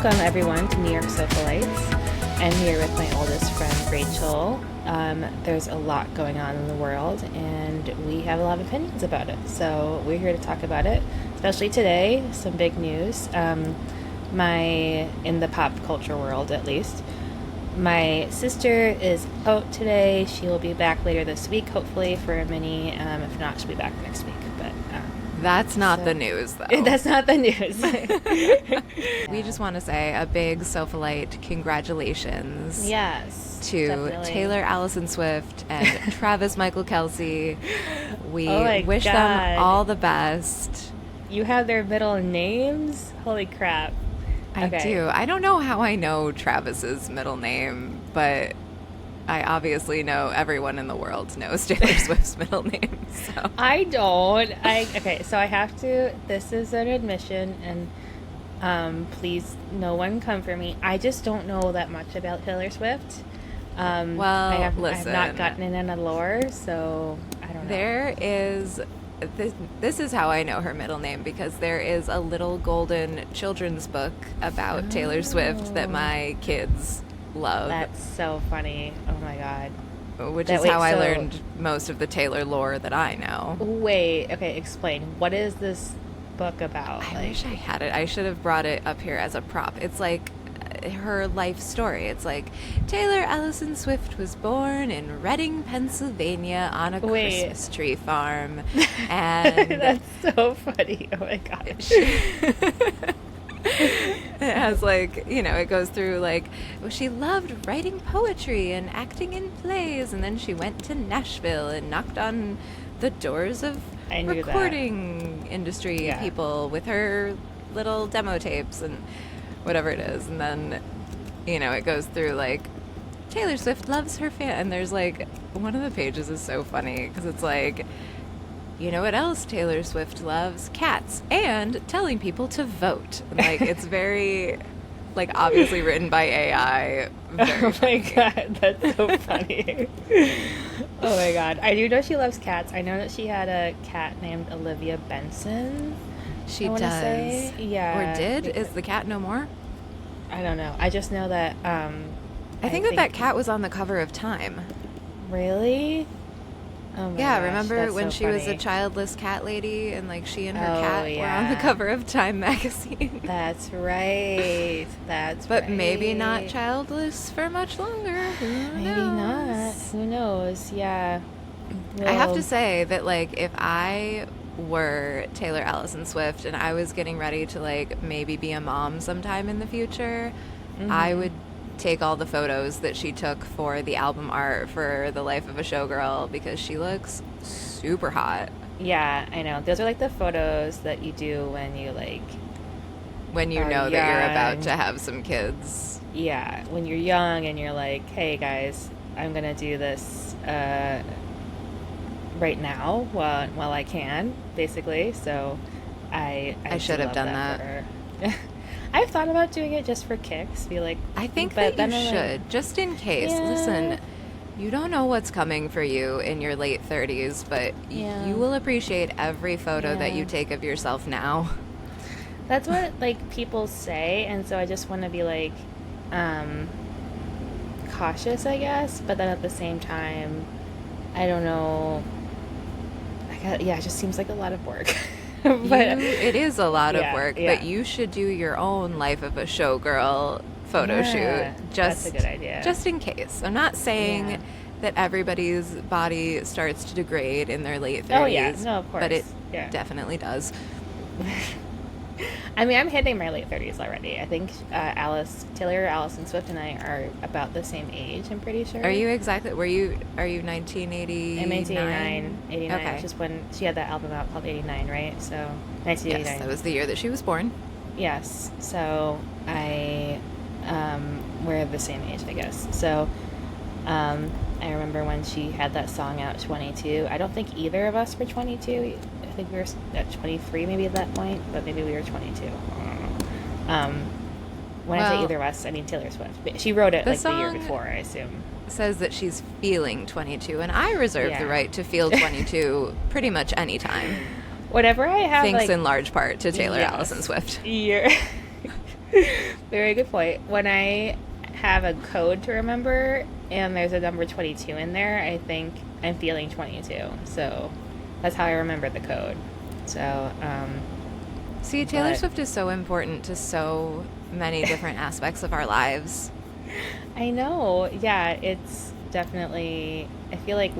Welcome, everyone, to New York Sofalites. I'm here with my oldest friend, Rachel. There's a lot going on in the world, and we have a lot of opinions about it. So we're here to talk about it, especially today. Some big news. In the pop culture world, at least. My sister is out today. She will be back later this week, hopefully, for a mini. If not, she'll be back next week. That's not the news, though. That's not the news. We just want to say a big Sofalite congratulations. Yes. To definitely. Taylor Allison Swift and Travis Michael Kelsey. We wish God. them all the best. You have their middle names? Holy crap. I do. I don't know how I know Travis's middle name, but I obviously know everyone in the world knows Taylor Swift's middle name. So. I don't. So I have to. This is an admission, and please, no one come for me. I just don't know that much about Taylor Swift. Listen. I have not gotten in the lore, so I don't know. There is. This is how I know her middle name, because there is a little golden children's book about Taylor Swift that my kids love. That's so funny. Oh my god. I learned most of the Taylor lore that I know. Wait, okay, explain. What is this book about? I wish I had it. I should have brought it up here as a prop. It's like her life story. It's like Taylor Allison Swift was born in Reading, Pennsylvania on a Christmas tree farm. And that's so funny. Oh my gosh. It has it goes through she loved writing poetry and acting in plays, and then she went to Nashville and knocked on the doors of recording industry people with her little demo tapes and whatever it is. And then, it goes through Taylor Swift loves her fan. And there's one of the pages is so funny because it's you know what else Taylor Swift loves? Cats and telling people to vote. It's very, obviously written by AI. Oh my god, that's so funny. Oh my god. I do know she loves cats. I know that she had a cat named Olivia Benson. She does. Yeah. Or did? Is the cat no more? I don't know. I just know that, I think that cat was on the cover of Time. Really? Oh my gosh, remember when she was a childless cat lady and she and her cat were on the cover of Time magazine. That's right. But maybe not childless for much longer. Maybe not. Who knows? Yeah. Well, I have to say that if I were Taylor Allison Swift and I was getting ready to maybe be a mom sometime in the future, I would take all the photos that she took for the album art for The Life of a Showgirl, because she looks super hot. Yeah, I know. Those are the photos that you do when you when you know that you're about to have some kids. Yeah, when you're young and you're hey guys, I'm gonna do this right now while I can, basically. So I should have done that. I've thought about doing it just for kicks. I think that you should, just in case. Yeah. Listen, you don't know what's coming for you in your late 30s, but you will appreciate every photo that you take of yourself now. That's what people say, and so I just want to be cautious, I guess. But then at the same time, I don't know. It just seems like a lot of work. But it is a lot of work, but you should do your own Life of a Showgirl photo shoot. That's a good idea. Just in case. I'm not saying that everybody's body starts to degrade in their late 30s. Oh, yeah. No, of course. But it definitely does. I mean, I'm hitting my late 30s already. I think Taylor Allison Swift and I are about the same age, I'm pretty sure. Are you exactly? Are you 1980? I'm 89. Okay. Which is when she had that album out called 89, right? So, 1989. Yes, that was the year that she was born. Yes. So, we're the same age, I guess. So, I remember when she had that song out, 22. I don't think either of us were 22. I think we were at 23 maybe at that point, but maybe we were 22. When I say either of us, I mean Taylor Swift. She wrote it the year before, I assume. Says that she's feeling 22, and I reserve the right to feel 22 pretty much any time. Whatever I have, thanks in large part to Taylor Allison Swift. Very good point. When I have a code to remember and there's a number 22 in there, I think I'm feeling 22. So that's how I remember the code. So, See, Taylor Swift is so important to so many different aspects of our lives. I know. Yeah, it's definitely, I feel like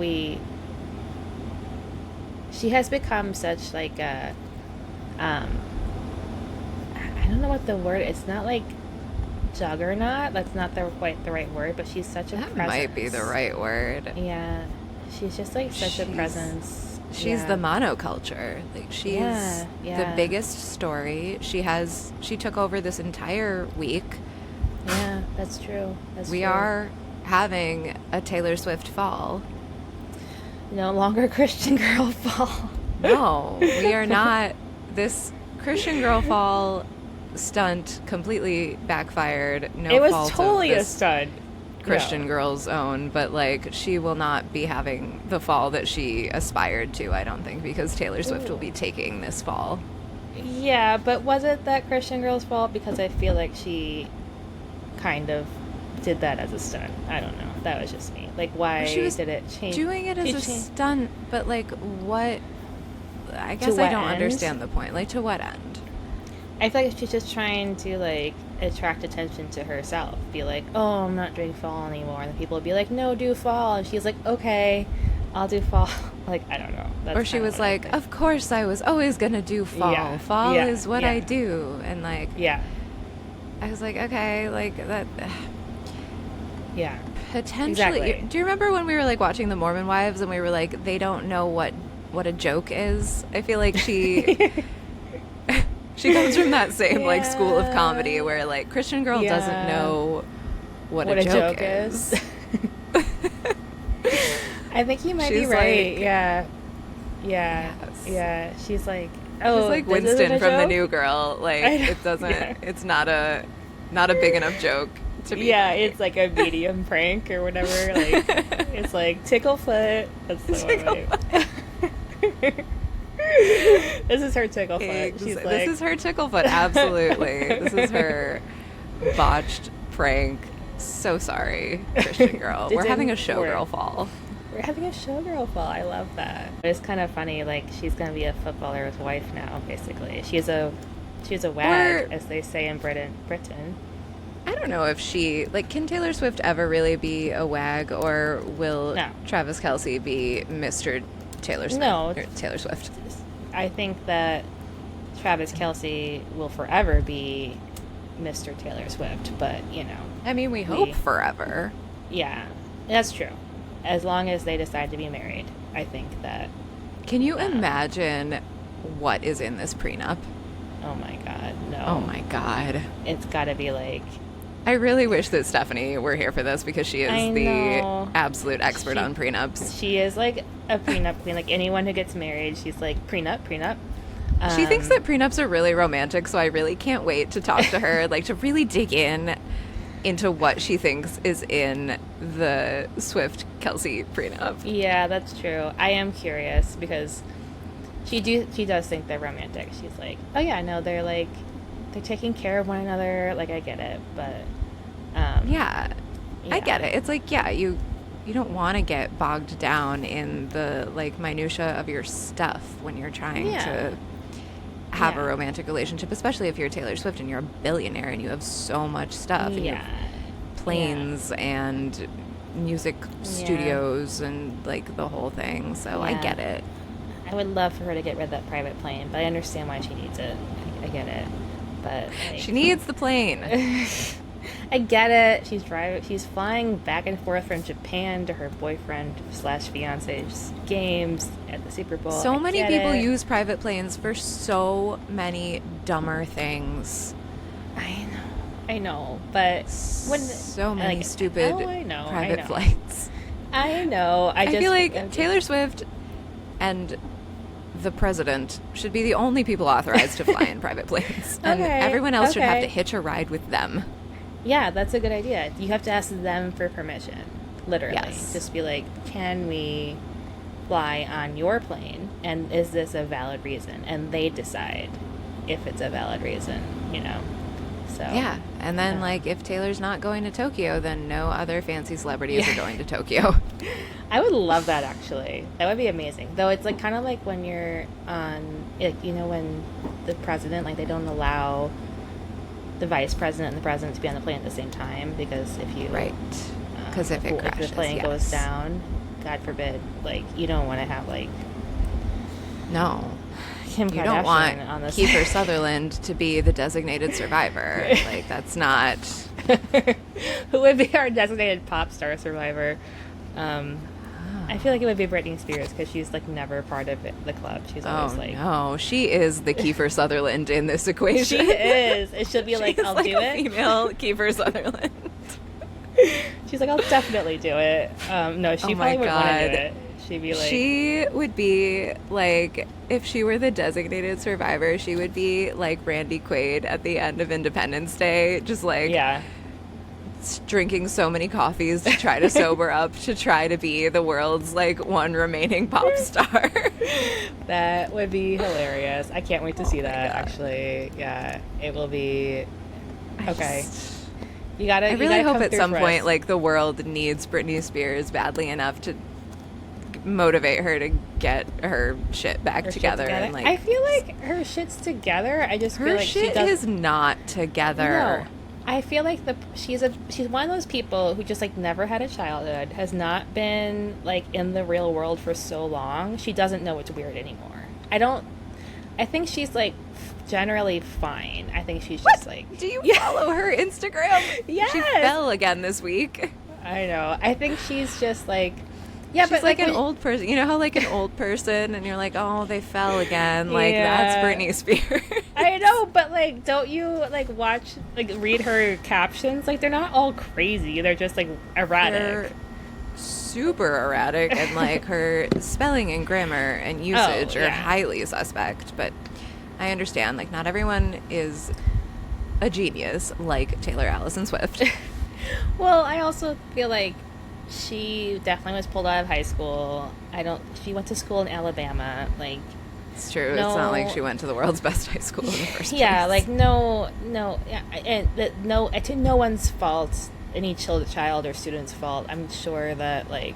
she has become such like a, I don't know what the word, it's not like juggernaut. That's not quite the right word, but she's such a presence. That might be the right word. Yeah, she's just like such a presence. She's the monoculture. Like she's the biggest story. She took over this entire week. Yeah, that's true. We are having a Taylor Swift fall. No longer Christian girl fall. No, we are not. This Christian girl fall stunt completely backfired. No, it was fault totally of a stunt. Christian girl's own, but like she will not be having the fall that she aspired to, I don't think, because Taylor Swift will be taking this fall. Yeah, but was it that Christian girl's fault? Because I feel like she kind of did that as a stunt. I don't know. That was just me. Like, why did it change? Doing it as a stunt, but like what? I guess I don't understand the point. Like, to what end? I feel like she's just trying to like attract attention to herself. Be like, oh, I'm not doing fall anymore, and then people will be like, no, do fall, and she's like, okay, I'll do fall. Like, I don't know. That's or she was like, of course I was always gonna do fall. Yeah. Fall is what I do, and like, I was like, okay, like that. Yeah. Potentially. Exactly. Do you remember when we were like watching The Mormon Wives and we were like, they don't know what a joke is? I feel like she she comes from that same like school of comedy where like Christian girl doesn't know what a joke is. I think you might be right. Like, yeah. She's like, oh, she's like Winston from The New Girl. Like it doesn't. It's not a big enough joke. To be funny. It's like a medium prank or whatever. Like it's like tickle foot. That's the one. This is her tickle foot. She's like, this is her tickle foot. Absolutely, this is her botched prank. So sorry, Christian girl. We're having a showgirl fall. We're having a showgirl fall. I love that. It's kind of funny. Like she's gonna be a footballer's wife now. Basically, she's a wag, as they say in Britain. I don't know if can Taylor Swift ever really be a wag, or will Travis Kelce be Mr. Taylor Swift? No. Or Taylor Swift. I think that Travis Kelce will forever be Mr. Taylor Swift, but, you know. I mean, we hope forever. Yeah, that's true. As long as they decide to be married, I think that. Can you imagine what is in this prenup? Oh my God, no. Oh my God. It's gotta be like. I really wish that Stephanie were here for this because she is the absolute expert on prenups. She is like a prenup queen. Like anyone who gets married, she's like, prenup. She thinks that prenups are really romantic, so I really can't wait to talk to her, like to really dig into what she thinks is in the Swift-Kelce prenup. Yeah, that's true. I am curious because she does think they're romantic. She's like, oh yeah, no, they're taking care of one another. Like, I get it, but I get it. It's like, you don't want to get bogged down in the like minutia of your stuff when you're trying to have a romantic relationship, especially if you're Taylor Swift and you're a billionaire and you have so much stuff. And you have planes and music studios and like the whole thing. So I get it. I would love for her to get rid of that private plane, but I understand why she needs it. I get it. But like, she needs the plane. I get it. She's flying back and forth from Japan to her boyfriend/fiance's games at the Super Bowl. So many people use private planes for so many dumber things. I know, but so many stupid private flights. I know. I feel like Taylor Swift and the president should be the only people authorized to fly in private planes. And everyone else should have to hitch a ride with them. Yeah, that's a good idea. You have to ask them for permission, literally. Yes. Just be like, can we fly on your plane? And is this a valid reason? And they decide if it's a valid reason, you know? So yeah, and then like if Taylor's not going to Tokyo, then no other fancy celebrities are going to Tokyo. I would love that, actually. That would be amazing. Though it's like kind of like when you're on, like, you know, when the president, like, they don't allow the vice president and the president to be on the plane at the same time, because if you Right. Because if it crashes, if the plane goes down, God forbid, like, you don't want to have like no. Kim Kardashian You don't want on this. Kiefer Sutherland to be the designated survivor. Like, that's not... Who would be our designated pop star survivor? I feel like it would be Britney Spears, because she's like never part of the club. She's always like, no, she is the Kiefer Sutherland in this equation. She is. And she'll be like, I'll like do it. Female Kiefer Sutherland. She's like, I'll definitely do it. No, she probably wouldn't want to do it. She'd be like, she would be like, if she were the designated survivor, she would be like Randy Quaid at the end of Independence Day, just like, yeah, drinking so many coffees to try to sober up, to try to be the world's like one remaining pop star. That would be hilarious. I can't wait to see that. Actually, yeah, it will be okay. You gotta. I really hope at some point, us. like, the world needs Britney Spears badly enough to motivate her to get her shit back together. And, like, I feel like her shit's together. I just feel like shit is not together. No. I feel like she's one of those people who just like never had a childhood, has not been like in the real world for so long. She doesn't know it's weird anymore. I think she's like generally fine. I think she's just like. Do you follow her Instagram? Yes. She fell again this week. I know. I think she's just like. Yeah, she's but like an old person. You know how like an old person and you're like, oh, they fell again. Like, yeah. that's Britney Spears. I know, but like, don't you like watch, like read her captions? Like, they're not all crazy. They're just like erratic. They're super erratic, and like her spelling and grammar and usage are highly suspect. But I understand, like, not everyone is a genius like Taylor Allison Swift. Well, I also feel like she definitely was pulled out of high school. She went to school in Alabama. Like, it's true. It's not like she went to the world's best high school in the first place. Yeah, like no, and to no one's fault, any child or student's fault. I'm sure that like,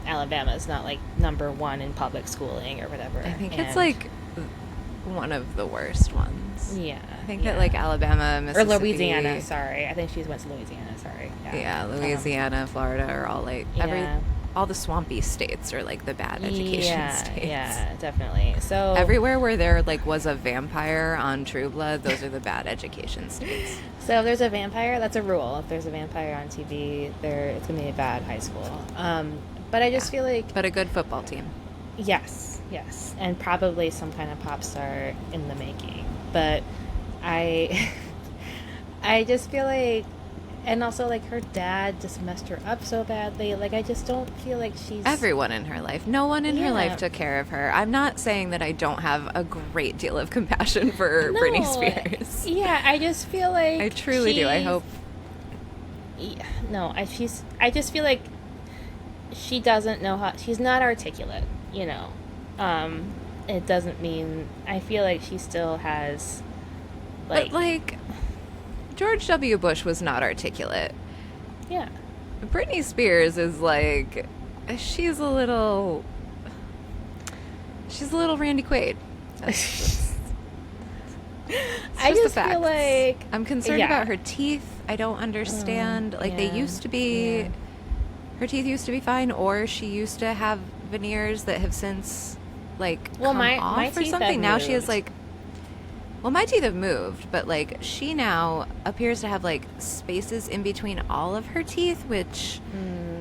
Alabama is not like number one in public schooling or whatever. I think it's like one of the worst ones. Yeah, I think that like Alabama, Mississippi, or Louisiana. Sorry, I think she went to Louisiana. Sorry. Yeah, Louisiana, Florida are all like all the swampy states are like the bad education states. Yeah, definitely. So everywhere where there like was a vampire on True Blood, those are the bad education states. So if there's a vampire, that's a rule. If there's a vampire on TV, it's gonna be a bad high school. But I just feel like, but a good football team. Yes, and probably some kind of pop star in the making. But I just feel like. And also, like, her dad just messed her up so badly. Like, I just don't feel like she's... Everyone in her life. No one in her life took care of her. I'm not saying that I don't have a great deal of compassion for Britney Spears. Yeah, I just feel like... I truly do. I hope... Yeah, no, I just feel like she doesn't know how... She's not articulate, you know. It doesn't mean... I feel like she still has... But, like... George W. Bush was not articulate. Yeah. Britney Spears is like, she's a little Randy Quaid. I just feel like I'm concerned about her teeth. I don't understand. They used to be, her teeth used to be fine, or she used to have veneers that have since come off or something. Now she has like. Well, my teeth have moved, but, like, she now appears to have, like, spaces in between all of her teeth, which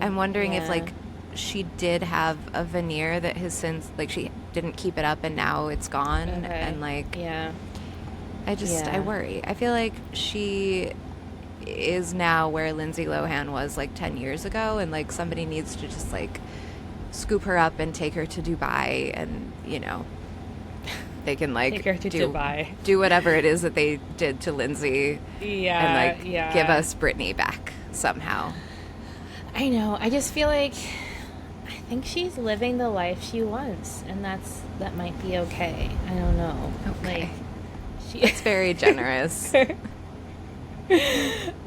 I'm wondering if, like, she did have a veneer that has since, like, she didn't keep it up and now it's gone. Okay. And, like, I worry. I feel like she is now where Lindsay Lohan was, like, 10 years ago, and, like, somebody needs to just, like, scoop her up and take her to Dubai and, you know... They can like do whatever it is that they did to Lindsay, and give us Britney back somehow. I know. I just feel like I think she's living the life she wants, and that might be okay. I don't know. Okay. Like, That's very generous. I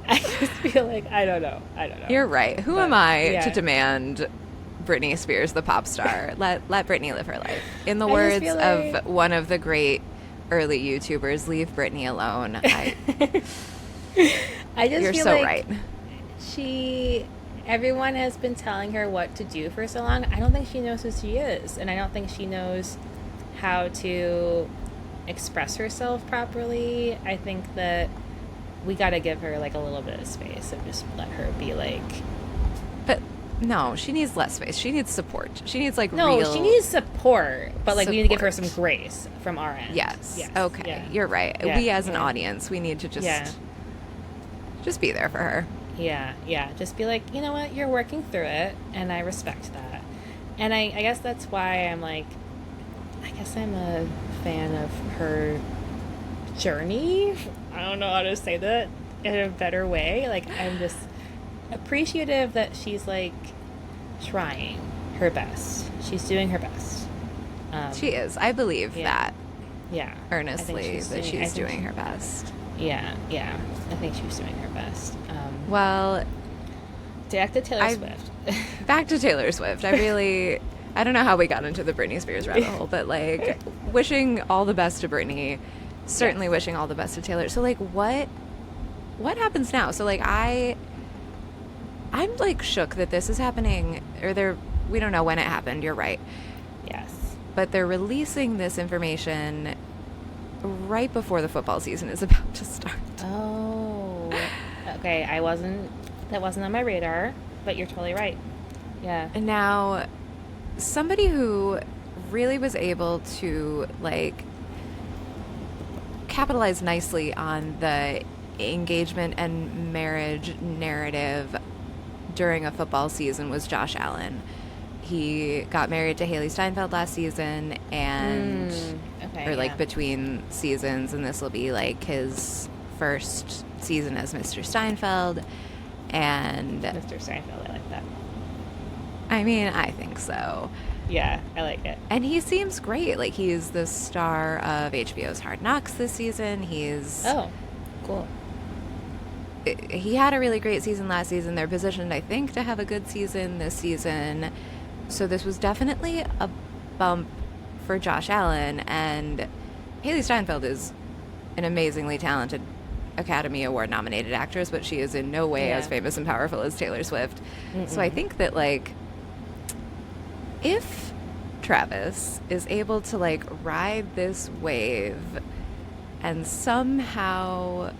just feel like I don't know. You're right. Who am I to demand Britney Spears, the pop star? Let Britney live her life. In the words of one of the great early YouTubers, leave Britney alone. I just You're feel so like right. Everyone has been telling her what to do for so long. I don't think she knows who she is, and I don't think she knows how to express herself properly. I think that we got to give her like a little bit of space and just let her be like. But no, she needs less space. She needs support. She needs like she needs support, but like we need to give her some grace from our end. Yes. Okay. Yeah. You're right. Yeah. We as an audience, we need to just be there for her. Yeah. Just be like, you know what, you're working through it, and I respect that. And I guess that's why I'm like, I guess I'm a fan of her journey. I don't know how to say that in a better way. Like, I'm just appreciative that she's like trying her best. She's doing her best. She is. I believe that. Yeah. Earnestly that she's doing her best. Yeah. I think she's doing her best. Well, back to Taylor Swift. Back to Taylor Swift. I don't know how we got into the Britney Spears rabbit hole, but like wishing all the best to Britney, certainly wishing all the best to Taylor. So like what happens now? So like I'm like shook that this is happening, or we don't know when it happened. You're right. Yes. But they're releasing this information right before the football season is about to start. Oh. Okay, that wasn't on my radar, but you're totally right. Yeah. And now somebody who really was able to like capitalize nicely on the engagement and marriage narrative during a football season was Josh Allen. He got married to Haley Steinfeld last season, and between seasons, and this will be like his first season as Mr. Steinfeld. And Mr. Steinfeld, I like that. I mean, I think so. Yeah, I like it. And he seems great. Like, he's the star of HBO's Hard Knocks this season. Oh, cool. He had a really great season last season. They're positioned, I think, to have a good season this season. So this was definitely a bump for Josh Allen. And Haley Steinfeld is an amazingly talented Academy Award nominated actress, but she is in no way as famous and powerful as Taylor Swift. Mm-mm. So I think that like if Travis is able to like ride this wave and somehow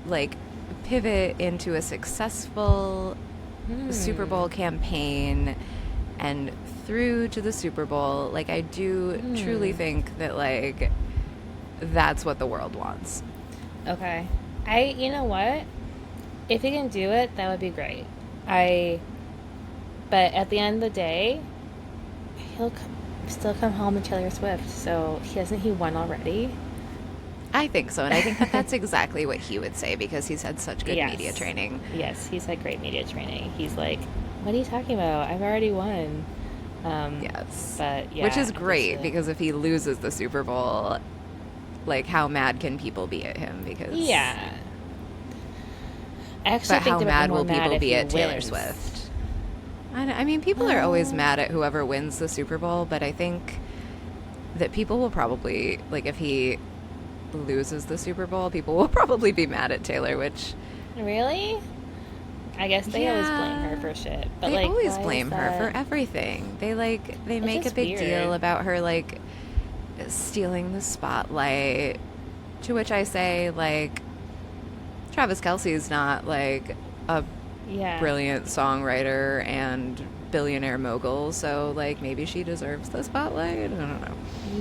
like pivot into a successful Super Bowl campaign and through to the Super Bowl, like I do truly think that like that's what the world wants. Okay. You know what? If he can do it, that would be great. But at the end of the day, he'll still come home to Taylor Swift. So hasn't he won already? I think so, and I think that that's exactly what he would say because he's had such good media training. Yes, he's had great media training. He's like, what are you talking about? I've already won. Yes. But yeah, which is great because if he loses the Super Bowl, like how mad can people be at him? Because I actually think how mad will people be at Taylor wins. Swift? I mean, people are always mad at whoever wins the Super Bowl, but I think that people will probably, like, if he loses the Super Bowl, people will probably be mad at Taylor, which... Really? I guess they always blame her for shit. But they like, always blame her for everything. They make a big deal about her, like, stealing the spotlight, to which I say, like, Travis Kelce's not, like, a brilliant songwriter and billionaire mogul, so like maybe she deserves the spotlight. I don't know.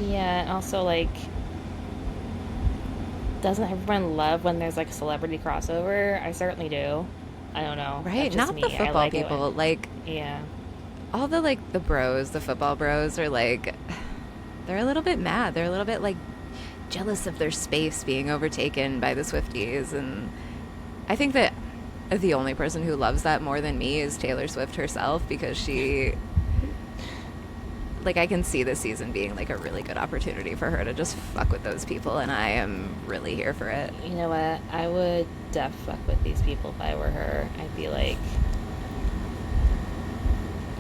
Yeah, and also like, doesn't everyone love when there's like a celebrity crossover? I certainly do. I don't know. Right? Not the football like people. Like, all the like the football bros are like, they're a little bit mad. They're a little bit like jealous of their space being overtaken by the Swifties, and I think that the only person who loves that more than me is Taylor Swift herself, because she like, I can see this season being like a really good opportunity for her to just fuck with those people, and I am really here for it. You know what? I would def fuck with these people if I were her. I'd be like,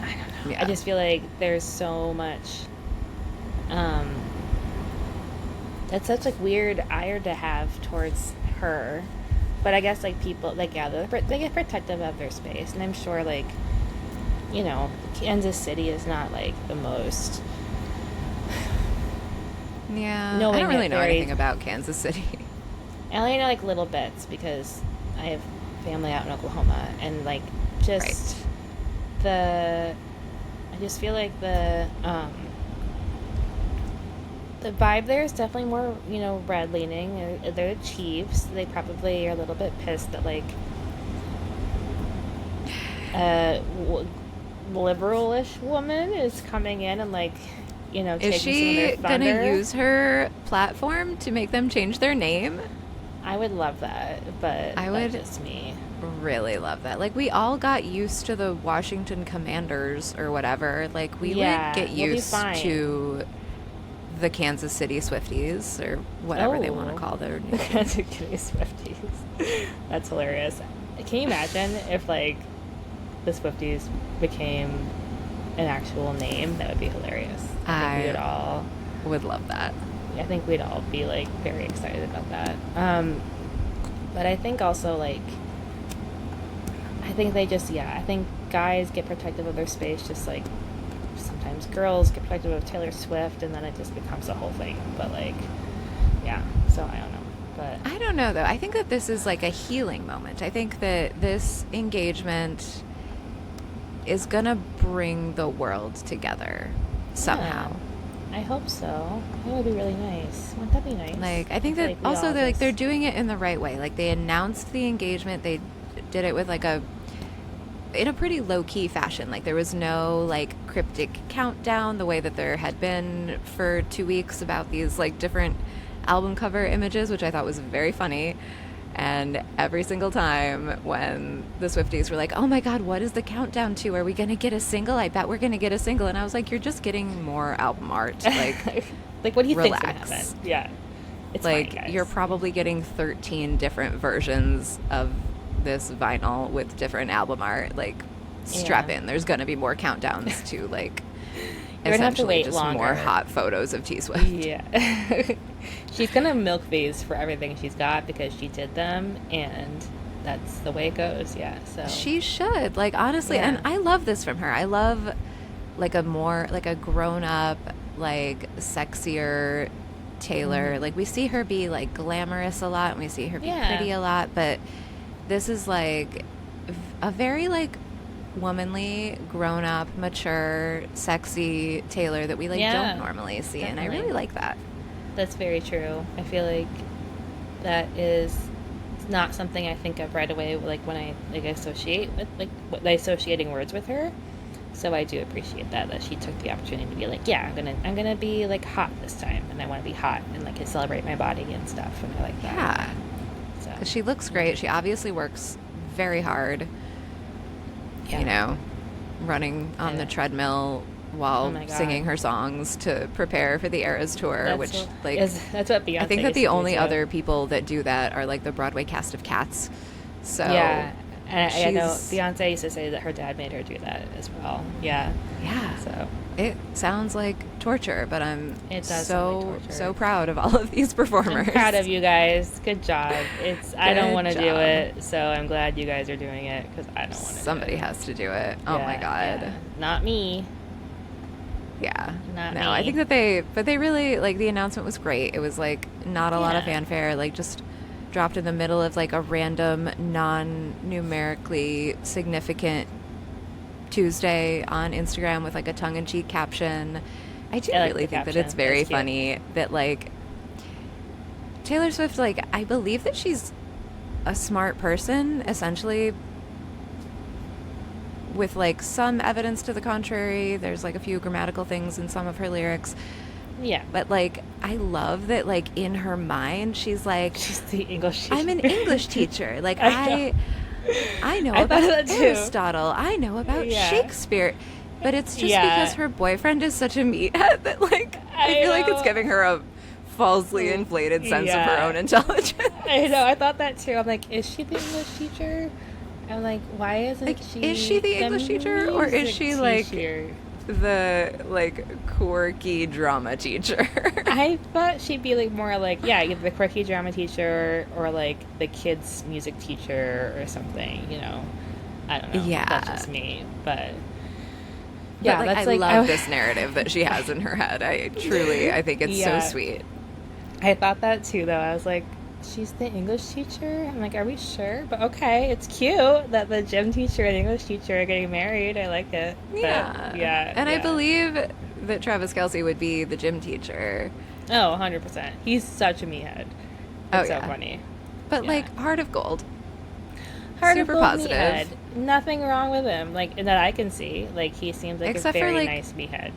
I don't know. Yeah. I just feel like there's so much. That's such like weird ire to have towards her, but I guess like people like they get protective of their space, and I'm sure like, you know, Kansas City is not like the most. Yeah, I don't really know anything about Kansas City. I only know like little bits because I have family out in Oklahoma, and like just I just feel like the vibe there is definitely more, you know, red leaning. They're the Chiefs. They probably are a little bit pissed that like liberal-ish woman is coming in and like, you know, taking some of their thunder. Is she gonna use her platform to make them change their name? I would love that, but that's just me. Really love that. Like, we all got used to the Washington Commanders or whatever. Like, we would get used to the Kansas City Swifties or whatever they want to call their name. Kansas City Swifties. That's hilarious. Can you imagine if like the Swifties became an actual name? That would be hilarious. I would love that. I think we'd all be like very excited about that. But I think also like I think guys get protective of their space just like sometimes girls get protective of Taylor Swift, and then it just becomes a whole thing. But like, yeah, so I don't know. But I don't know though. I think that this is like a healing moment. I think that this engagement is gonna bring the world together somehow. Yeah, I hope so. That would be really nice. Wouldn't that be nice? Like, I think that also they're doing it in the right way. Like, they announced the engagement. They did it with like in a pretty low-key fashion. Like, there was no like cryptic countdown the way that there had been for 2 weeks about these like different album cover images, which I thought was very funny. And every single time when the Swifties were like, oh my God, what is the countdown to? Are we going to get a single? I bet we're going to get a single. And I was like, you're just getting more album art. Like, like what do you relax. Think's going to happen? Yeah. It's like, fine, guys. You're probably getting 13 different versions of this vinyl with different album art. Like, strap in. There's going to be more countdowns to like You're gonna have to wait just longer. more hot photos of T Swift. Yeah. She's gonna milk these for everything she's got because she did them, and that's the way it goes. Yeah. So she should, like, honestly, and I love this from her. I love like a more like a grown up, like sexier Taylor. Like, we see her be like glamorous a lot, and we see her be pretty a lot, but this is like a very like womanly, grown up, mature, sexy Taylor that we like don't normally see. Definitely. And I really like that. That's very true. I feel like that is not something I think of right away, like when I like associate with like associating words with her. So I do appreciate that she took the opportunity to be like, yeah, I'm gonna be like hot this time, and I want to be hot and like celebrate my body and stuff, and I like that. Yeah. So 'cause she looks great. She obviously works very hard. You know, running on the treadmill while singing her songs to prepare for the Eras tour, that's what Beyonce. I think that the only other people that do that are like the Broadway cast of Cats. So yeah, and I know Beyonce used to say that her dad made her do that as well. Yeah. So it sounds like torture, but I'm so proud of all of these performers. I'm proud of you guys. Good job. I don't want to do it, so I'm glad you guys are doing it because I don't want to. Somebody has to do it. Oh my God. Yeah. Not me. Yeah. Not me. I think that they really, like, the announcement was great. It was like not a lot of fanfare, like just dropped in the middle of like a random non-numerically significant Tuesday on Instagram with like a tongue-in-cheek caption. I do really think that it's very funny that like Taylor Swift, like, I believe that she's a smart person, essentially, with like some evidence to the contrary. There's like a few grammatical things in some of her lyrics. Yeah. But like, I love that like in her mind she's like, she's the English teacher. I'm an English teacher. Like I know about Aristotle. I know about Shakespeare. But it's just Yeah. because her boyfriend is such a meathead that, like, I feel like it's giving her a falsely inflated sense of her own intelligence. I know. I thought that too. I'm like, is she the English teacher? I'm like, why isn't Like, she? is she the English teacher, or is she like the like quirky drama teacher? I thought she'd be like more like either the quirky drama teacher or like the kids music teacher or something. You know, I don't know. Yeah, that's just me, but. Yeah, like, I love this narrative that she has in her head. I think it's so sweet. I thought that too, though. I was like, she's the English teacher? I'm like, are we sure? But okay, it's cute that the gym teacher and English teacher are getting married. I like it. Yeah. But, and I believe that Travis Kelce would be the gym teacher. Oh, 100%. He's such a meathead. It's so funny. But, like, heart of gold. Super positive. Meathead. Nothing wrong with him, like, that I can see. Like, he seems like a very nice meathead.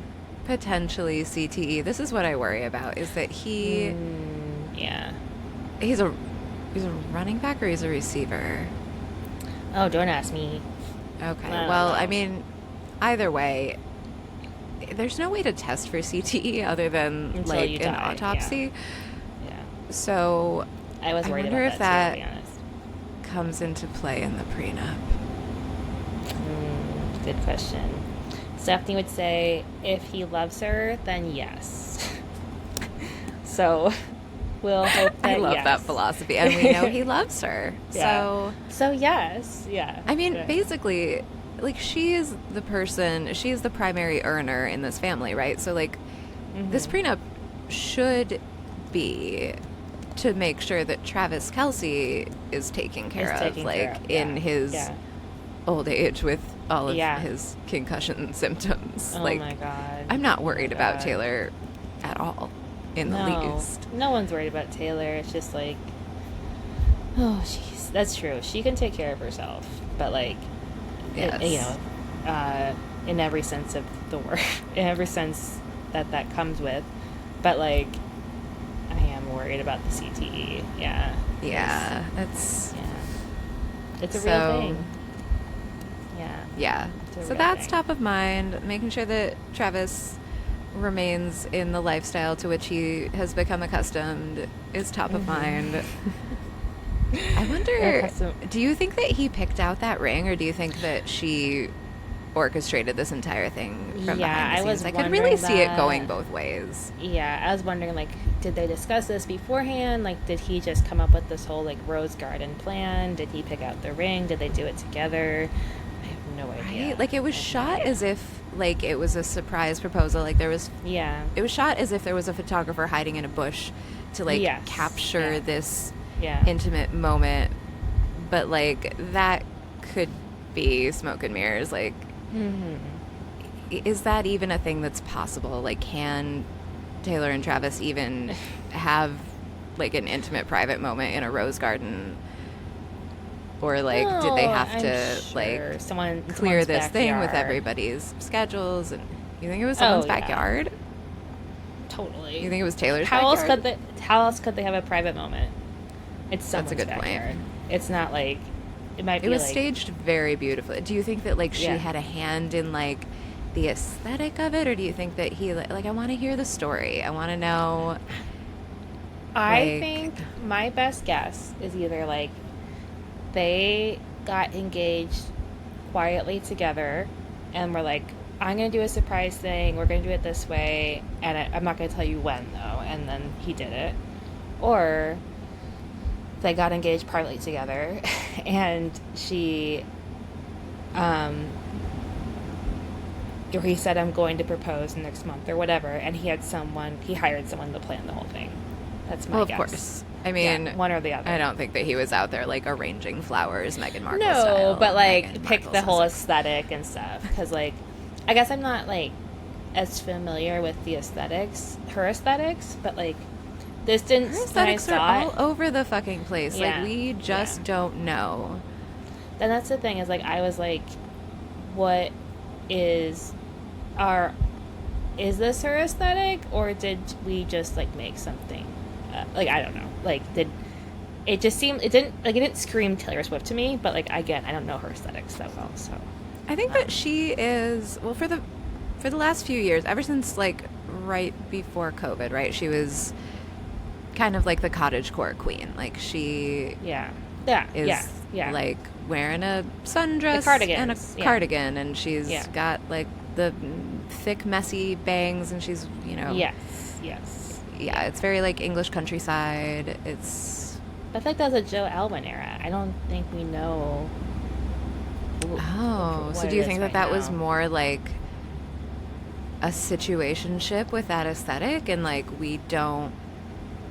Potentially CTE. This is what I worry about, is that he... He's a running back or he's a receiver? Oh, don't ask me. Okay. Well, I mean, either way, there's no way to test for CTE other than until like an autopsy. Yeah. So I was worried about that too, to be honest. Comes into play in the prenup. Good question. Stephanie would say if he loves her, then yes. So we'll hope that I love that philosophy, and we know he loves her. So yes, I mean, basically, like, she is the person, she is the primary earner in this family, right? So, like, this prenup should be to make sure that Travis Kelce is taken care of, like, in his old age with all of his concussion symptoms. Oh, like, my God. I'm not worried about Taylor at all. In the least. No one's worried about Taylor. It's just like, oh, jeez. That's true. She can take care of herself. But, like, in every sense of the word. In every sense that comes with. But, like, I am worried about the CTE. Yeah. Yeah. It's a real thing. Yeah. So that's top of mind. Making sure that Travis remains in the lifestyle to which he has become accustomed is top of mind. I wonder, do you think that he picked out that ring, or do you think that she orchestrated this entire thing from behind the scenes? I could really see it going both ways. Yeah, I was wondering, like, did they discuss this beforehand? Like, did he just come up with this whole, like, rose garden plan? Did he pick out the ring? Did they do it together? I have no idea. Right? Like, it was shot as if, like, it was a surprise proposal. Like, there was... Yeah. It was shot as if there was a photographer hiding in a bush to, like, capture this intimate moment. But, like, that could be smoke and mirrors. Like, is that even a thing that's possible? Like, can Taylor and Travis even have, like, an intimate private moment in a rose garden? Or, like, did they have to, like, clear this thing with everybody's schedules? And you think it was someone's backyard? Totally. You think it was Taylor's backyard? How else could they have a private moment? It's someone's backyard. That's a good point. It's not like... It was staged very beautifully. Do you think that, like, she had a hand in, like, the aesthetic of it? Or do you think that he, like, I want to hear the story. I want to know... I think my best guess is either, like, they got engaged quietly together and were like, I'm going to do a surprise thing. We're going to do it this way. And I'm not going to tell you when, though. And then he did it. Or they got engaged partly together and she, or he said, I'm going to propose next month or whatever. And he hired someone to plan the whole thing. That's my guess. Of course. I mean, one or the other. I don't think that he was out there, like, arranging flowers Meghan Markle style. No, but, like, pick the whole aesthetic and stuff. Because, like, I guess I'm not, like, as familiar with the aesthetics, her aesthetics, but, like, this didn't... Her aesthetics are all over the fucking place. Yeah. Like, we just don't know. And that's the thing, is, like, I was like, what is is this her aesthetic, or did we just, like, make something? Like, I don't know. Like, it just seemed, it didn't scream Taylor Swift to me, but, like, again, I don't know her aesthetics that well, so. I think that she is, well, for the last few years, ever since like right before COVID, right? She was kind of like the cottagecore queen. Like she is like wearing a sundress and a cardigan, and she's got like the thick, messy bangs, and she's, you know. Yeah, it's very like English countryside. It's. I think that was a Joe Alwyn era. I don't think we know. So do you think that was more like a situationship with that aesthetic, and like we don't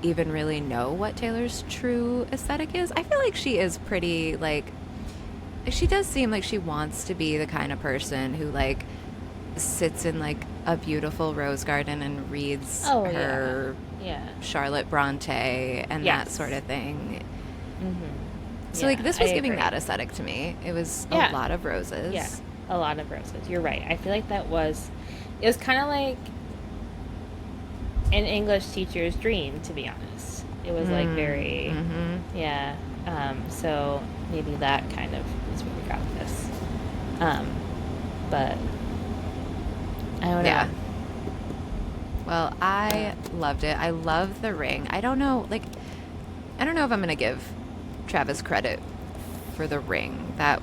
even really know what Taylor's true aesthetic is? I feel like she is pretty like, she does seem like she wants to be the kind of person who like sits in like a beautiful rose garden and reads her Charlotte Bronte and that sort of thing. So like this was giving that aesthetic to me. It was a lot of roses. Yeah, a lot of roses. You're right. I feel like it was kind of like an English teacher's dream, to be honest. It was like very, so maybe that kind of is where we got this. But I don't know. Yeah. Well, I loved it. I love the ring. I don't know if I'm going to give Travis credit for the ring. I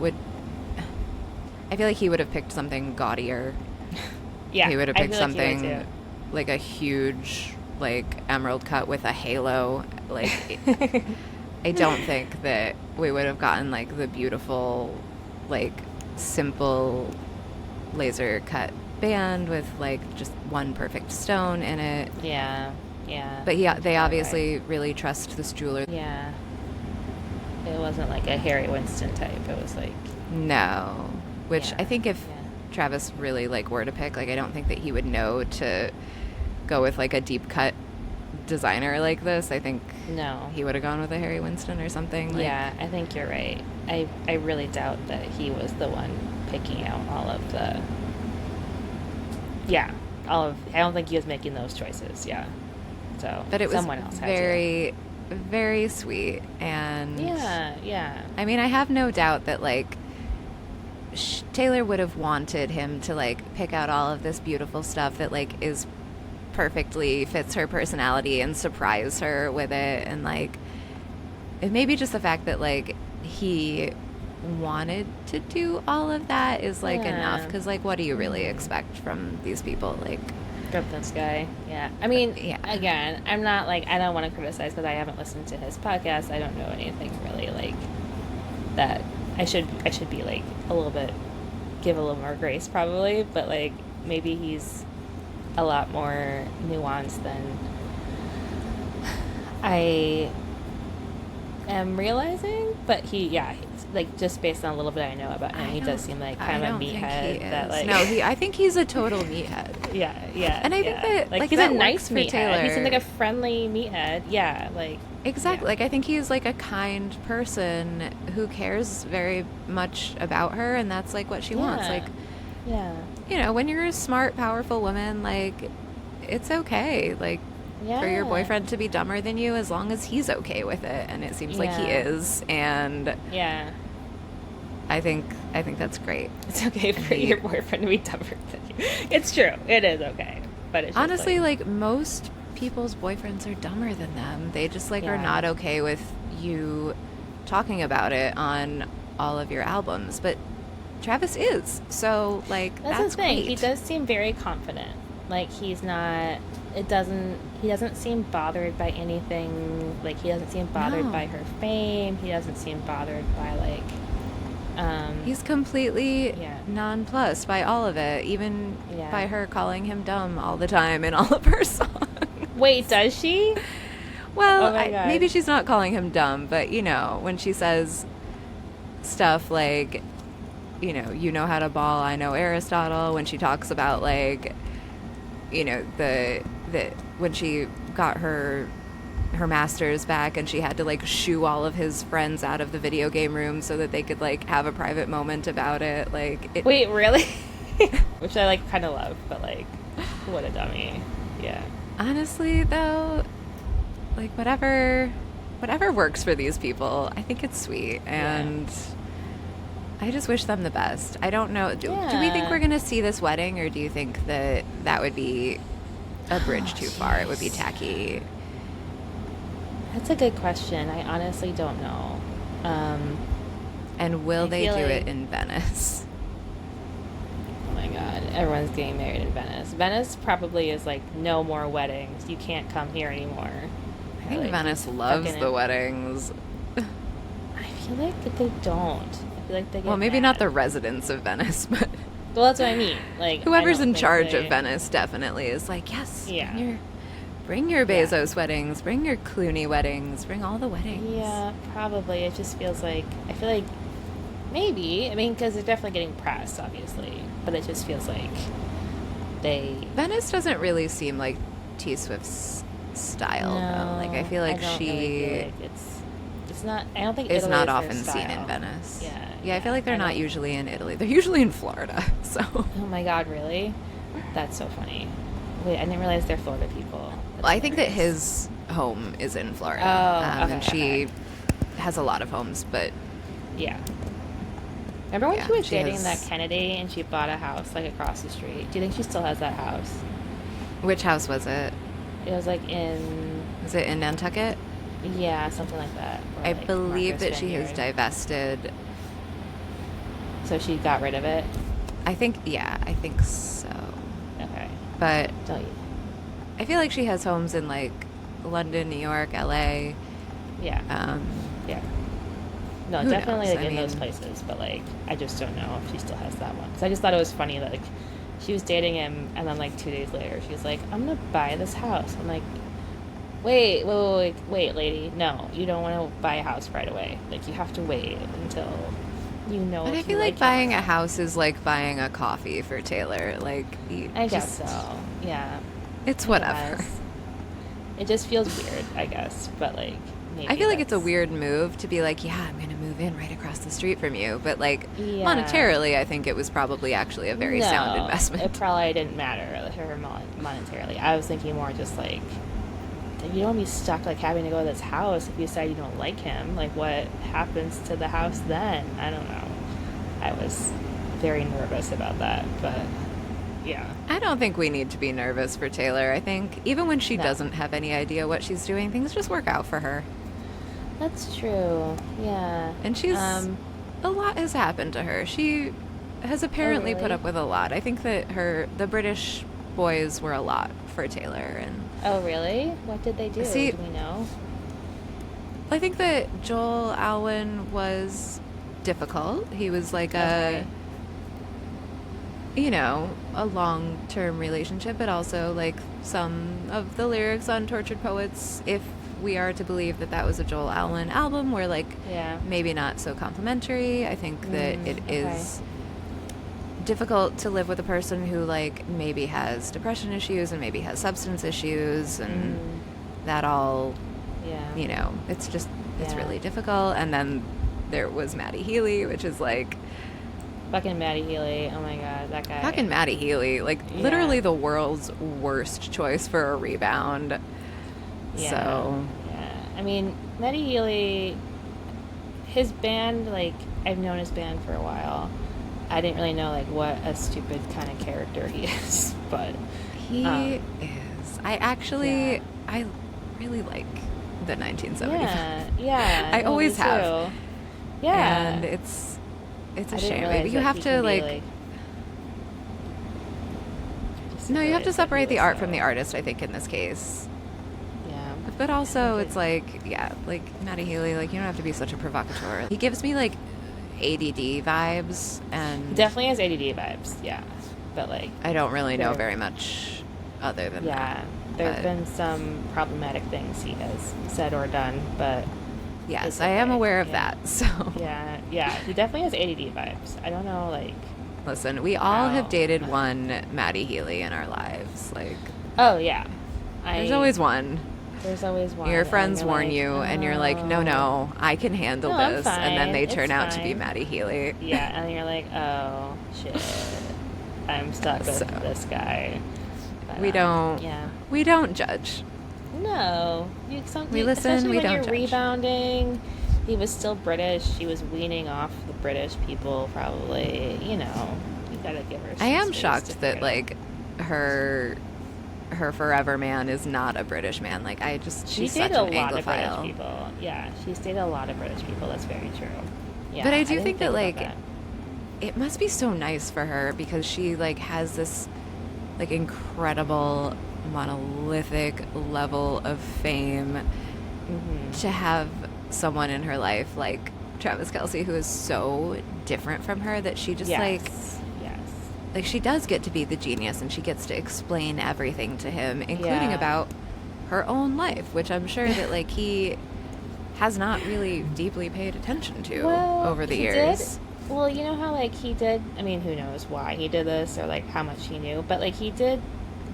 feel like he would have picked something gaudier. Yeah. He would have picked something like a huge like emerald cut with a halo. Like I don't think that we would have gotten like the beautiful like simple laser cut band with like just one perfect stone in it. Yeah. But they obviously really trust this jeweler. Yeah. It wasn't like a Harry Winston type. It was like no. Which I think if Travis really like were to pick, like I don't think that he would know to go with like a deep cut designer like this. I think he would have gone with a Harry Winston or something. Like, I think you're right. I really doubt that he was the one picking out all of the. Yeah, I don't think he was making those choices. Yeah, so but it was someone else very, very sweet, and yeah. I mean, I have no doubt that like Taylor would have wanted him to like pick out all of this beautiful stuff that like is perfectly fits her personality and surprise her with it, and like it may be just the fact that like he wanted to do all of that is like enough, because like what do you really expect from these people, like from this guy? I mean, again, I'm not like, I don't want to criticize because I haven't listened to his podcast. I don't know anything really like that. I should be like a little bit, give a little more grace probably, but like maybe he's a lot more nuanced than I am realizing, but he's like, just based on a little bit I know about him, he does seem like kind of a meathead. That like, I think he's a total meathead. Yeah, and I think that like he's a nice meathead. Taylor. He seems like a friendly meathead. Yeah, like exactly. Like I think he's like a kind person who cares very much about her, and that's like what she wants. Like, you know, when you're a smart, powerful woman, like it's okay. Like. For your boyfriend to be dumber than you, as long as he's okay with it, and it seems like he is, and I think that's great. It's okay for your boyfriend to be dumber than you. It's true, it is okay, but it's just honestly like most people's boyfriends are dumber than them. They just like are not okay with you talking about it on all of your albums, but Travis is, so like that's the thing. great. He does seem very confident. Like he's not. He doesn't seem bothered by anything. Like he doesn't seem bothered by her fame. He doesn't seem bothered by like. He's completely nonplussed by all of it, even by her calling him dumb all the time in all of her songs. Wait, does she? Well, maybe she's not calling him dumb, but you know, when she says stuff like, you know how to ball, I know Aristotle. When she talks about like, you know, the when she got her master's back and she had to like shoo all of his friends out of the video game room so that they could like have a private moment about it. Like, wait, really? Which I like kind of love, but like, what a dummy. Yeah. Honestly, though, like whatever works for these people, I think it's sweet, and I just wish them the best. I don't know. Do we think we're going to see this wedding, or do you think that would be a bridge too far? It would be tacky. That's a good question. I honestly don't know. And will they do it in Venice? Oh my God. Everyone's getting married in Venice. Venice probably is like, no more weddings. You can't come here anymore. I think Venice loves the weddings. I feel like that they don't. I feel like they get maybe mad. not the residents of Venice, but well, that's what I mean. Like, whoever's in charge of Venice definitely is like, yes, bring your Bezos weddings, bring your Clooney weddings, bring all the weddings. Yeah, probably. It just feels like, I feel like maybe. I mean, because they're definitely getting press, obviously, but it just feels like Venice doesn't really seem like T Swift's style, though. Like, I feel like it's not. I don't think it's Italy not is often their style. seen in Venice. Yeah. I feel like they're not usually in Italy. They're usually in Florida. So. Oh my God, really? That's so funny. Wait, I didn't realize they're Florida people. Well, I think that his home is in Florida. And she has a lot of homes, but yeah. Remember when she was dating that Kennedy and she bought a house like across the street? Do you think she still has that house? Which house was it? It was like in... Was it in Nantucket? Yeah, something like that. Or I like believe Martha's that she has Vineyard. divested. So she got rid of it? I think so. Okay. But Don't you? I feel like she has homes in like London, New York, LA. Yeah. Yeah. No, Who definitely knows? like in those places, but like I just don't know if she still has that one. So I just thought it was funny that like she was dating him, and then like 2 days later she was like, "I'm gonna buy this house." I'm like, wait, lady, no, you don't want to buy a house right away. Like you have to wait until you know. But I feel like buying a house is like buying a coffee for Taylor. Like I guess so. Yeah. It's whatever. It just feels weird, I guess, but like. I feel like it's a weird move to be like, yeah, I'm going to move in right across the street from you. But, like, monetarily, I think it was probably actually a very sound investment. It probably didn't matter to her monetarily. I was thinking more just like, you don't be stuck, like, having to go to this house if you decide you don't like him. Like, what happens to the house then? I don't know. I was very nervous about that, but... yeah. I don't think we need to be nervous for Taylor. I think even when she doesn't have any idea what she's doing, things just work out for her. That's true. Yeah. And she's a lot has happened to her. She has apparently put up with a lot. I think that the British boys were a lot for Taylor. And oh, really? What did they do? Do we know? I think that Joel Alwyn was difficult. He was like a long-term relationship, but also like some of the lyrics on Tortured Poets, if we are to believe that was a Joel Alwyn album, were like maybe not so complimentary. I think that it is difficult to live with a person who like maybe has depression issues and maybe has substance issues and that all, it's really difficult. And then there was Maddie Healy, which is like fucking Maddie Healy. Oh my God, that guy. Fucking Maddie Healy. Like, literally the world's worst choice for a rebound. Yeah. So. Yeah. I mean, Maddie Healy, his band, like, I've known his band for a while. I didn't really know, like, what a stupid kind of character he is, but. He is. I really like the 1975. Yeah. I always have. Too. Yeah. And it's a shame. Like, you have to like no, you have to separate the art from the artist, I think, in this case. Yeah. But also it's like Maddie Healy, like, you don't have to be such a provocateur. He gives me like ADD vibes, and definitely has ADD vibes, yeah. But like I don't really know very much other than that. Yeah. There have been some problematic things he has said or done, but yes, I am aware of that. So yeah, he definitely has ADD vibes. I don't know, like. Listen, we all have dated one Maddie Healy in our lives. Like, oh yeah, there's always one. There's always one. Your friends warn you, and you're like, no, I can handle this, and then they turn out to be Maddie Healy. Yeah, and you're like, oh shit, I'm stuck with this guy. But, we don't judge. No, we listen. Especially we when don't you're judge. rebounding. he was still British. She was weaning off the British people, probably. You know, you gotta give her some I am space shocked that, to like, her forever man is not a British man. Like, she's such dated a an lot of British Anglophile. people. Yeah, she's dated a lot of British people. That's very true. Yeah, But I I do didn't think that, about like, that. it must be so nice for her because she, like, has this, like, incredible monolithic level of fame to have someone in her life like Travis Kelce who is so different from her that she just Yes. Yes. like she does get to be the genius and she gets to explain everything to him, including Yeah. about her own life, which I'm sure that like he has not really deeply paid attention to over the he years. did. Well, you know how like he did. I mean, who knows why he did this or like how much he knew, but like he did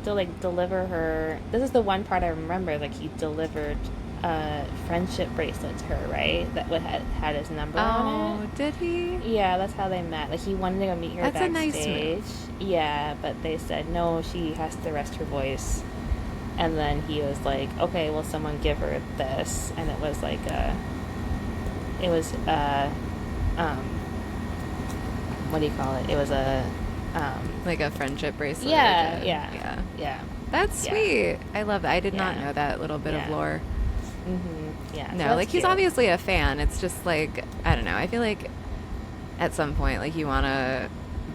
to like deliver her. This is the one part I remember. Like he delivered a friendship bracelet to her, right? That would had his number on it. Oh, did he? Yeah, that's how they met. Like he wanted to go meet her That's a backstage. nice move. Yeah, but they said no. She has to rest her voice. And then he was like, okay, well, someone give her this, and it was like um, what do you call it? It was Like a friendship bracelet. yeah, like yeah. That's Yeah. sweet. I love that. I did not Yeah. know that little bit of Yeah. lore. Yeah. So No, that's like he's cute. obviously a fan. It's just like I don't know. I feel like at some point, like you want to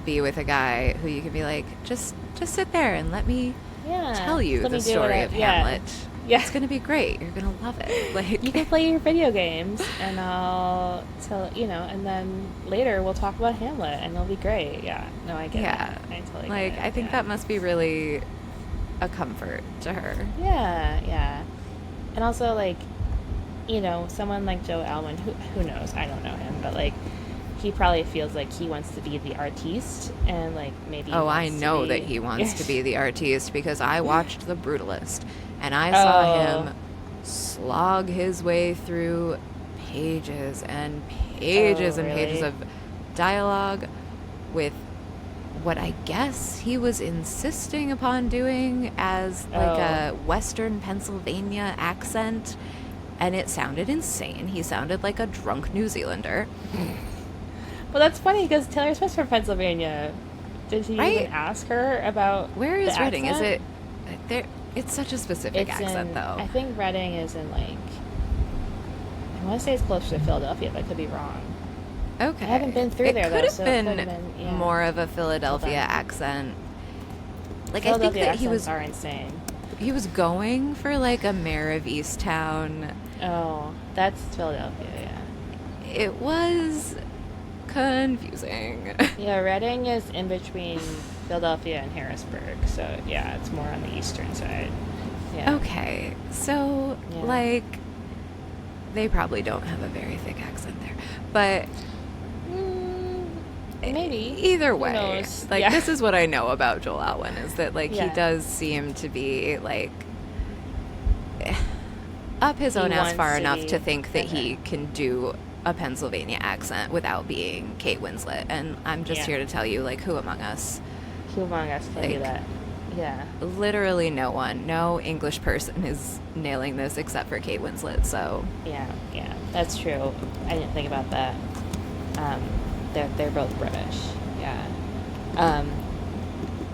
be with a guy who you can be like, just sit there and let me tell you Let the me do story it. of Yeah. Hamlet. Yeah. It's gonna be great. You're gonna love it. Like You can play your video games, and I'll tell and then later we'll talk about Hamlet, and it'll be great. Yeah. No, I get yeah, it. I totally like get it. I think yeah. that must be really a comfort to her. Yeah, yeah. And also, like, someone like Joe Alwyn, who knows? I don't know him, but like, he probably feels like he wants to be the artiste, and like maybe. Oh, I wants to know be... that he wants to be the artiste because I watched The Brutalist and I saw him slog his way through pages and pages and pages really? of dialogue with what I guess he was insisting upon doing as like a Western Pennsylvania accent, and it sounded insane. He sounded like a drunk New Zealander. Well, that's funny because Taylor Swift's from Pennsylvania. Did he Right? even ask her about Where is the Reading? Is accent? it there? It's such a specific accent, though. I think Reading is in like. I want to say it's closer to Philadelphia, but I could be wrong. Okay. I haven't been through there, It though, could have so it been, could've been, yeah. more of a Philadelphia Hold on. accent. Like I think Philadelphia that accents are insane. he was going for like a Mayor of Easttown. Oh, that's Philadelphia, yeah. It was confusing. Yeah, Reading is in between Philadelphia and Harrisburg, so yeah, it's more on the eastern side. Yeah. Okay, so Yeah. like they probably don't have a very thick accent there, but Maybe. either Who way, knows? like Yeah. this is what I know about Joel Alwyn is that like he Yeah. does seem to be like up his He own ass wants far to enough be- to think that he okay. can do a Pennsylvania accent without being Kate Winslet. And I'm just Yeah. here to tell you, like, who among us? Who among us can do Like- that? Yeah. Literally no one, no English person is nailing this except for Kate Winslet. So Yeah, that's true. I didn't think about that. They're both British. Yeah.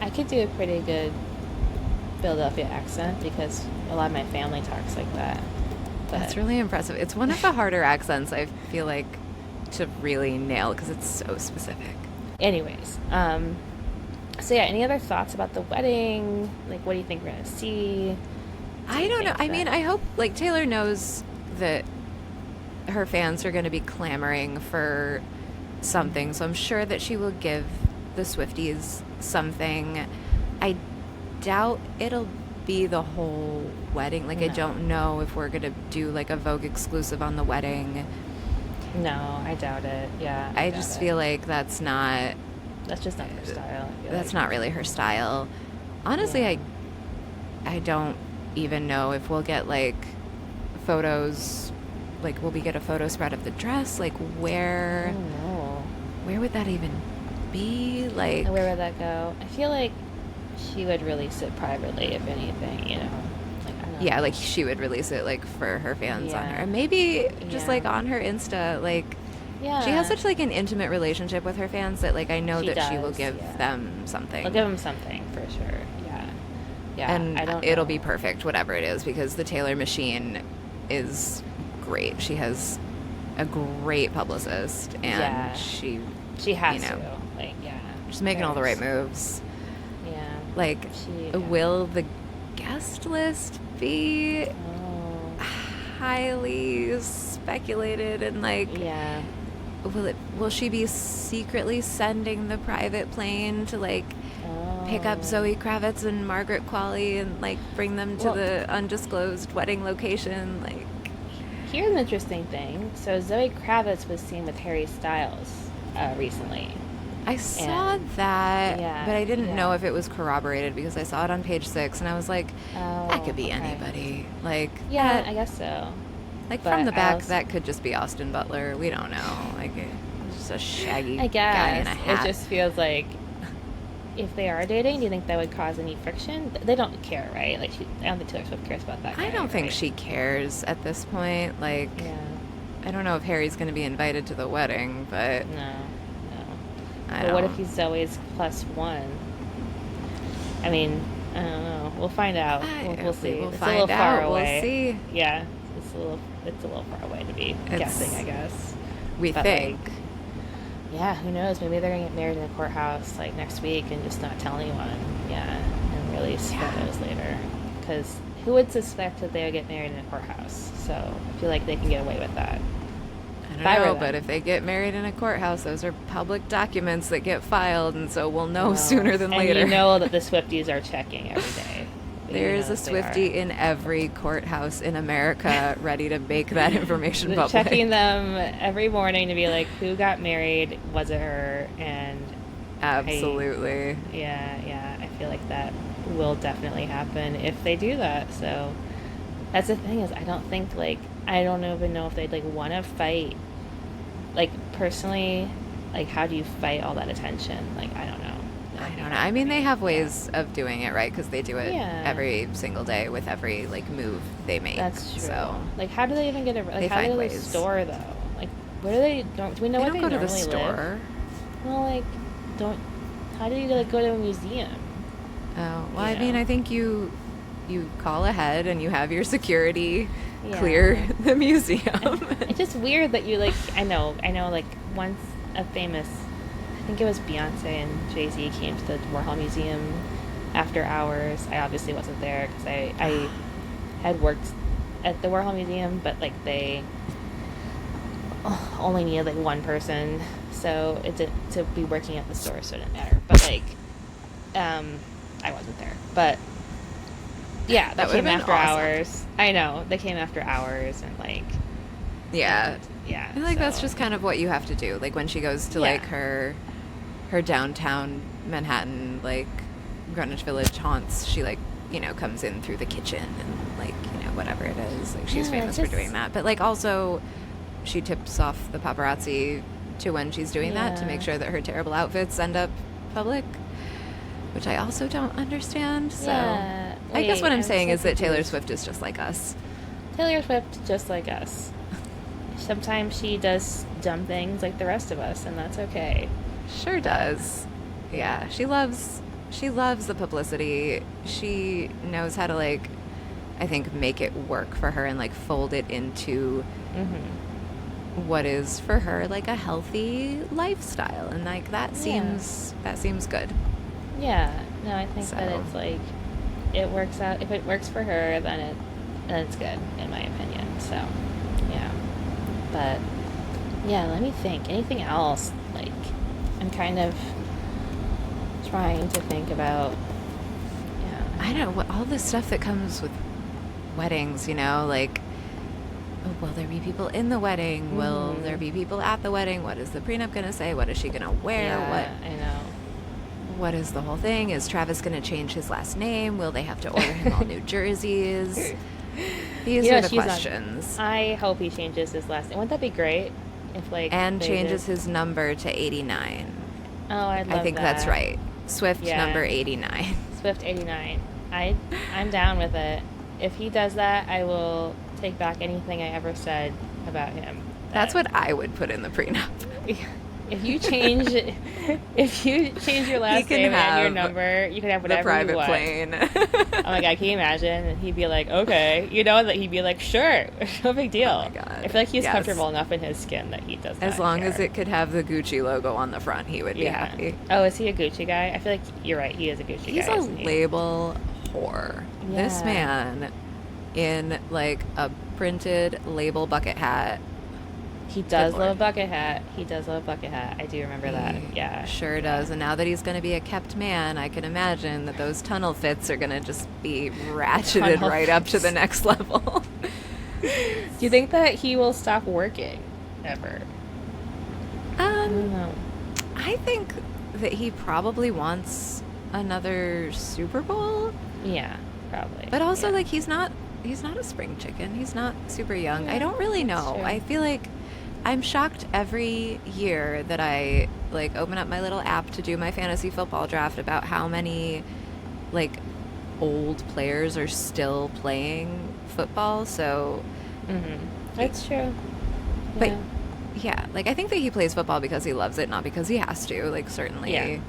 I could do a pretty good Philadelphia accent because a lot of my family talks like that. But that's really impressive. It's one of the harder accents I feel like to really nail because it's so specific. anyways, so yeah, any other thoughts about the wedding? Like, what do you think we're gonna see? I don't know. think I mean, that- I hope like Taylor knows that her fans are going to be clamoring for something, so I'm sure that she will give the Swifties something. I doubt it'll be the whole wedding. Like, I No. don't know if we're going to do like a Vogue exclusive on the wedding. No, I doubt it. Yeah, I doubt just it. feel like that's not that's just not her style. I feel that's like. not really her style. Honestly, Yeah. I don't even know if we'll get like photos. Like, will we get a photo spread of the dress? Like, I where don't know. would that even be? Like, And where would that go? I feel like she would release it privately, if anything. Like, I don't Yeah, like she would release it like for her fans on her. Maybe just like on her Insta, like she has such like an intimate relationship with her fans that like I know she will give them something. I'll give them something for sure. Yeah, and it'll be perfect, whatever it is, because the Taylor machine is great. She has a great publicist, and she has to. Like, she's making all the right moves. Yeah. Like, will the guest list be highly speculated and like? Yeah. Will she be secretly sending the private plane to like pick up Zoe Kravitz and Margaret Qualley and like bring them to the undisclosed wedding location? Like, here's an interesting thing. So Zoe Kravitz was seen with Harry Styles recently. I saw that, but I didn't know if it was corroborated because I saw it on page 6 and I was like, that could be anybody. Like, I guess so. Like, but from the back, that could just be Austin Butler. We don't know. Like, it's just a shaggy guy in a hat. It just feels like if they are dating, do you think that would cause any friction? They don't care, right? Like, I don't think Taylor Swift cares about that guy. I don't think she cares at this point. Like, I don't know if Harry's going to be invited to the wedding, but... No. But what if he's Zoe's +1? I mean, I don't know. We'll find out. We'll see. We'll it's find a little out. far away. We'll see. Yeah. It's a little far away to be guessing, I guess. We think. Like, who knows? Maybe they're going to get married in a courthouse like next week and just not tell anyone. And release photos later. Because who would suspect that they would get married in a courthouse? So I feel like they can get away with that. I don't know, but if they get married in a courthouse, those are public documents that get filed, and so we'll know sooner than later. And you know that the Swifties are checking every day. There is a Swiftie in every courthouse in America ready to make that information public. Checking them every morning to be like, who got married? Was it her? And absolutely. I feel like that will definitely happen if they do that. So that's the thing is, I don't even know if they'd like want to fight. Like, personally, like, how do you fight all that attention? Like, I don't know. I mean, they have ways of doing it, right? Because they do it every single day with every like move they make. That's true. So, like, how do they even get how do they go to the store though? Like, where do they? Do we know where they normally live? They don't go to the store. Well, like, how do you like go to a museum? Oh, well, I mean, I think you call ahead and you have your security clear the museum. It's just weird that you like. I know. Like, once a famous, I think it was Beyonce and Jay-Z came to the Warhol Museum after hours. I obviously wasn't there because I had worked at the Warhol Museum, but like they only needed like one person, so to be working at the store, so it didn't matter. But like, I wasn't there, but. Yeah, that came after hours. I know. They came after hours and like... Yeah. I feel like that's just kind of what you have to do. Like when she goes to like her downtown Manhattan, like Greenwich Village haunts, she like, comes in through the kitchen and like, whatever it is. Like she's famous for doing that. But like also she tips off the paparazzi to when she's doing that to make sure that her terrible outfits end up public, which I also don't understand. So I guess what I'm saying is that Taylor Swift is just like us. Taylor Swift just like us. Sometimes she does dumb things like the rest of us, and that's okay. Sure does. Yeah, she loves the publicity. She knows how to like, I think, make it work for her and like fold it into what is for her like a healthy lifestyle, and like that seems good. Yeah. No, I think that it's like it works out. If it works for her, then it's good, in my opinion. So, yeah. But let me think. Anything else? Like, I'm kind of trying to think about. Yeah. I don't know all the stuff that comes with weddings. Like, will there be people in the wedding? Will there be people at the wedding? What is the prenup going to say? What is she going to wear? Yeah, I know. What is the whole thing? Is Travis going to change his last name? Will they have to order him all new jerseys? These are the questions. I hope he changes his last name. Wouldn't that be great? If like changes his number to 89. Oh, I'd love I think that. That's right. Swift number 89. Swift 89. I'm down with it. If he does that, I will take back anything I ever said about him. That's what I would put in the prenup. If you change your last name and your number, you can have whatever the private you want. Plane. Oh my god, can you imagine? And he'd be like, okay, that he'd be like, sure, no big deal. Oh my god. I feel like he's comfortable enough in his skin that he does not As long care. as it could have the Gucci logo on the front, he would be happy. Oh, is he a Gucci guy? I feel like you're right. He is a Gucci guy. He's a label whore. Yeah. This man in like a printed label bucket hat. He does love a bucket hat. He does love a bucket hat. I do remember that. Yeah. Sure does. And now that he's going to be a kept man, I can imagine that those tunnel fits are going to just be ratcheted right up to the next level. Do you think that he will stop working ever? I don't know. I think that he probably wants another Super Bowl. Yeah, probably. But also, like, he's not a spring chicken. He's not super young. Yeah, I don't really know. true. I feel like I'm shocked every year that I like open up my little app to do my fantasy football draft about how many like old players are still playing football. So That's true. but yeah, like I think that he plays football because he loves it, not because he has to. Like certainly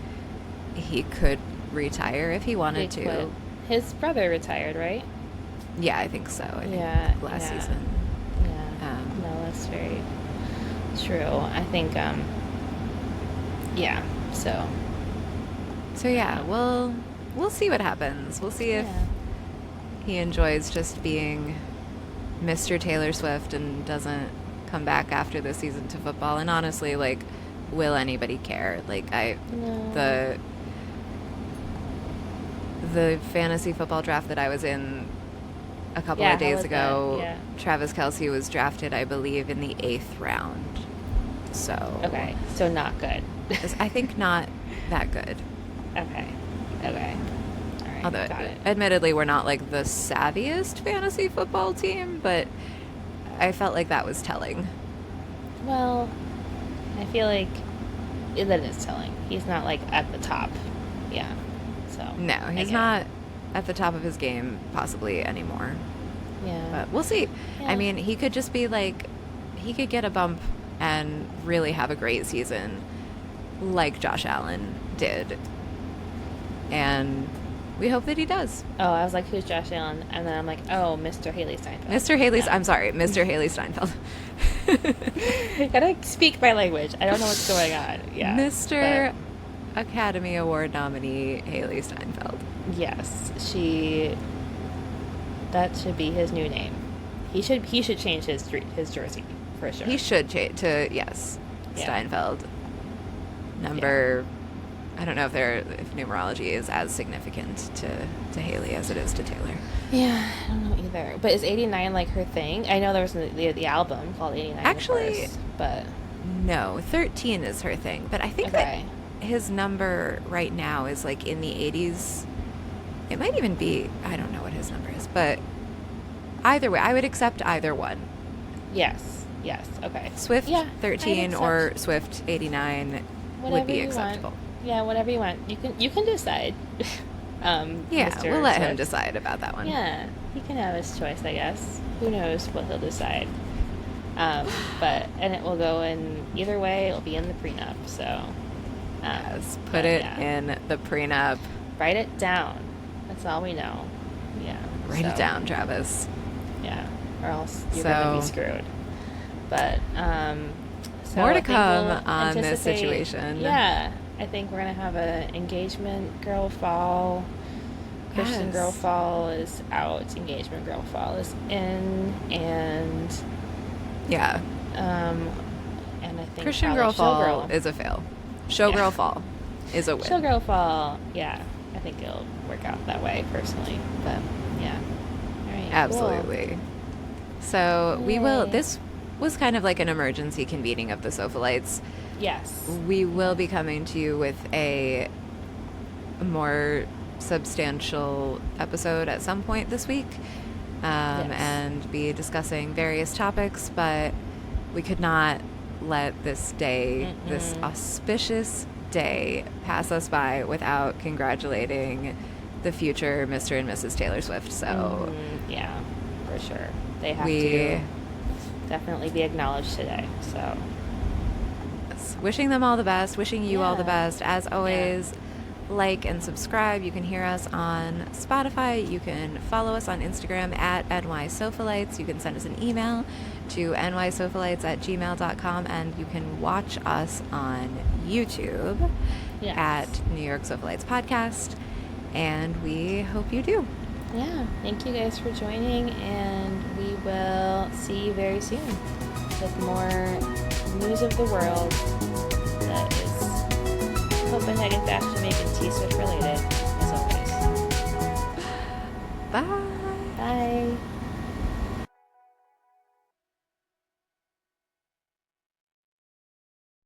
he could retire if he wanted to. Could. His brother retired, right? Yeah, I think so. I think last season. Yeah. No, that's very true. I think, So yeah, we'll see what happens. We'll see if he enjoys just being Mr. Taylor Swift and doesn't come back after the season to football. And honestly, like, will anybody care? Like, the fantasy football draft that I was in a couple of days ago, Travis Kelce was drafted, I believe, in the 8th round. So okay, so not good. I think not that good. Okay. All right. Although, got it. admittedly, we're not like the savviest fantasy football team, but I felt like that was telling. Well, I feel like that is telling. He's not like at the top. Yeah. So no, he's not at the top of his game possibly anymore. Yeah. But we'll see. Yeah. I mean, he could just be like, he could get a bump and really have a great season like Josh Allen did. And we hope that he does. Oh, I was like, who's Josh Allen? And then I'm like, oh, Mr. Haley Steinfeld. I'm sorry, Mr. Haley Steinfeld. Gotta speak my language. I don't know what's going on. Yeah. Mr. Academy Award nominee Haley Steinfeld. Yes, that should be his new name. He should change his jersey for sure. He should change to Steinfeld. Number, I don't know if numerology is as significant to Haley as it is to Taylor. Yeah, I don't know either. But is 89 like her thing? I know there was the album called 89. Actually, of course, but no, 13 is her thing. But I think that his number right now is like in the 80s. It might even be, I don't know what his number is, but either way, I would accept either one. Yes. Okay. Swift 13 or Swift 89 would be acceptable. Yeah, whatever you want. You can decide. We'll let him decide about that one. Yeah, he can have his choice, I guess. Who knows what he'll decide. And it will go in either way. It'll be in the prenup. So, yes, put it in the prenup. Write it down. That's all we know. Yeah. Write it down, Travis. Yeah, or else you're gonna be screwed. But more to come on this situation. Yeah, I think we're gonna have an engagement girl fall. Christian girl fall is out. Engagement girl fall is in, and and I think Christian girl fall is a fail. Showgirl fall is a win. Showgirl fall, yeah. I think it'll work out that way personally, but yeah. All right. Absolutely. Cool. So we will. This was kind of like an emergency convening of the Sofalites. Yes. We will be coming to you with a more substantial episode at some point this week, and be discussing various topics, but we could not let this day, this auspicious day, pass us by without congratulating the future Mr. and Mrs. Taylor Swift. So yeah, for sure. They have to definitely be acknowledged today. So wishing them all the best, wishing you all the best. As always, like and subscribe. You can hear us on Spotify. You can follow us on Instagram at nysofalites. You can send us an email to nysofalites@gmail.com, and you can watch us on YouTube at New York Sofalites Podcast, and we hope you do. Yeah, thank you guys for joining, and we will see you very soon with more news of the world that is Copenhagen Fashion Week and T-Swift related, as always. Bye. Bye.